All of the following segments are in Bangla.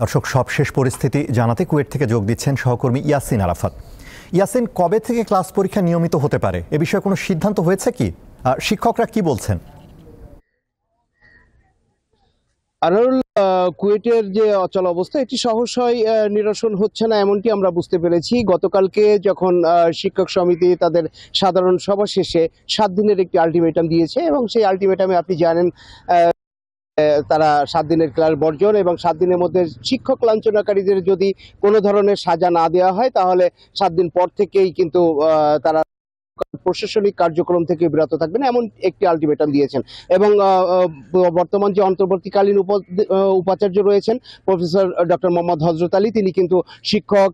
দর্শক, সবশেষ পরিস্থিতি জানাতে কুয়েট থেকে যোগ দিচ্ছেন সহকর্মী ইয়াসিন আরাফাত। ইয়াসিন, কবে থেকে ক্লাস পরীক্ষা নিয়মিত হতে পারে এ বিষয়ে কোনো সিদ্ধান্ত হয়েছে কি? শিক্ষকরা কি বলছেন? আনারুল, কুয়েটের যে অচল অবস্থা এটি সহসাই নিরসন হচ্ছে না এমনটি আমরা বুঝতে পেরেছি। গতকালকে যখন শিক্ষক সমিতি তাদের সাধারণ সভা শেষে 7 দিনের একটি আলটিমেটাম দিয়েছে এবং সেই আলটিমেটামে আপনি জানেন তারা 7 দিনের ক্লাস বর্জন এবং 7 দিনের মধ্যে শিক্ষক লাঞ্ছনাকারীদের যদি কোনো ধরনের সাজা না দেওয়া হয় তাহলে 7 দিন পর থেকেই কিন্তু তারা প্রশাসনিক কার্যক্রম থেকে বিরত থাকবেন এমন একটি আলটিমেটাম দিয়েছেন। এবং বর্তমান যে অন্তর্বর্তীকালীন উপাচার্য রয়েছেন প্রফেসর ডক্টর মোহাম্মদ হযরত আলী, তিনি কিন্তু শিক্ষক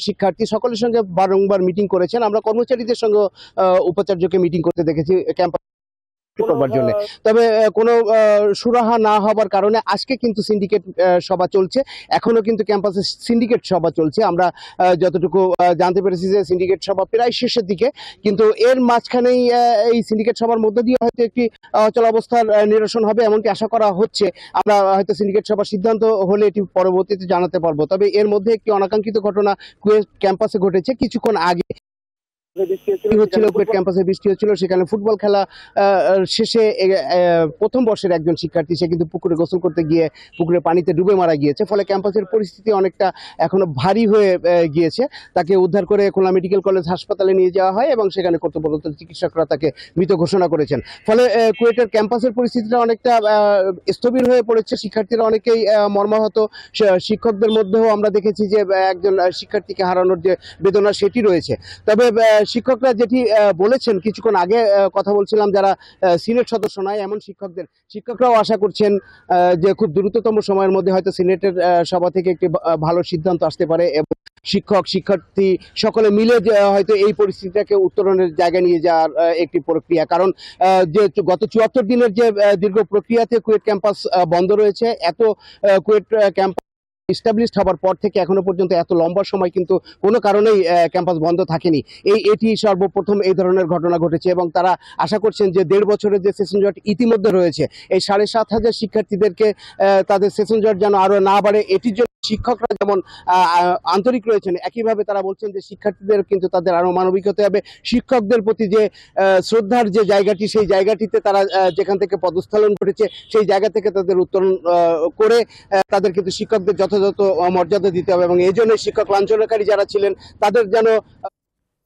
শিক্ষার্থী সকলের সঙ্গে বারংবার মিটিং করেছেন। আমরা কর্মচারীদের সঙ্গে উপাচার্যকে মিটিং করতে দেখেছি ক্যাম্পাস করবার জন্য। তবে কোনো সুরাহা না হবার কারণে আজকে কিন্তু সিন্ডিকেট সভা চলছে। এখনো কিন্তু ক্যাম্পাসে সিন্ডিকেট সভা চলছে। আমরা যতটুকু জানতে পেরেছি যে সিন্ডিকেট সভা প্রায় শেষের দিকে, কিন্তু এর মাঝখানেই এই সিন্ডিকেট সভার মধ্য দিয়ে হয়তো একটি অচল অবস্থার নিরসন হবে এমনটি আশা করা হচ্ছে। আমরা হয়তো সিন্ডিকেট সভার সিদ্ধান্ত হলে এটি পরবর্তীতে জানাতে পারবো। তবে এর মধ্যে একটি অনাকাঙ্ক্ষিত ঘটনা কুয়েট ক্যাম্পাসে ঘটেছে। কিছুক্ষণ আগে কুয়েট ক্যাম্পাসে বৃষ্টি হচ্ছিল, সেখানে ফুটবল খেলা শেষে প্রথম বর্ষের একজন শিক্ষার্থী সে কিন্তু পুকুরে গোসল করতে গিয়ে পুকুরে পানিতে ডুবে মারা গিয়েছে। ফলে ক্যাম্পাসের পরিস্থিতি অনেকটা এখনো ভারী হয়ে গিয়েছে। তাকে উদ্ধার করে খুলনা মেডিকেল কলেজ হাসপাতালে নিয়ে যাওয়া হয় এবং সেখানে কর্তব্যরত চিকিৎসকরা তাকে মৃত ঘোষণা করেছেন। ফলে কুয়েটের ক্যাম্পাসের পরিস্থিতিটা অনেকটা স্থবির হয়ে পড়েছে। শিক্ষার্থীরা অনেকেই মর্মাহত। শিক্ষকদের মধ্যেও আমরা দেখেছি যে একজন শিক্ষার্থীকে হারানোর যে বেদনা সেটি রয়েছে। তবে শিক্ষকরা যেটি বলেছেন, কিছুক্ষণ আগে কথা বলছিলাম যারা সিনেট সদস্য নয় এমন শিক্ষকরাও আশা করছেন যে খুব দ্রুততম সময়ের মধ্যে হয়তো সিনেটের সভা থেকে একটি ভালো সিদ্ধান্ত আসতে পারে এবং শিক্ষক শিক্ষার্থী সকলে মিলে হয়তো এই পরিস্থিতিটাকে উত্তরণের জায়গায় নিয়ে যাওয়ার একটি প্রক্রিয়া। কারণ যে গত 74 দিনের যে দীর্ঘ প্রক্রিয়াতে কুয়েট ক্যাম্পাস বন্ধ রয়েছে, এত কুয়েট ক্যাম্পাস এস্টাবলিশড হবার পর থেকে এখনো পর্যন্ত এত লম্বা সময় কিন্তু কোনো কারণেই ক্যাম্পাস বন্ধ থাকেনি। এটি সর্বপ্রথম এই ধরনের ঘটনা ঘটেছে এবং তারা আশা করছেন যে 1.5 বছরের যে সেশন জট ইতিমধ্যে রয়েছে, এই 7,500 শিক্ষার্থীদেরকে তাদের সেশন জট যেন আরো না বাড়ে, এটির জন্য শিক্ষকরা যেমন আন্তরিক রয়েছেন, একইভাবে তারা বলছেন যে শিক্ষার্থীদের কিন্তু তাদের আরো মানবিক হতে হবে। শিক্ষকদের প্রতি যে শ্রদ্ধার যে জায়গাটি, সেই জায়গাটিতে তারা যেখান থেকে পদস্খলন ঘটেছে সেই জায়গা থেকে তাদের উত্তরণ করে তাদের কিন্তু শিক্ষকদের যথাযথ মর্যাদা দিতে হবে এবং এই জন্য শিক্ষক লাঞ্ছনাকারী যারা ছিলেন তাদের যেন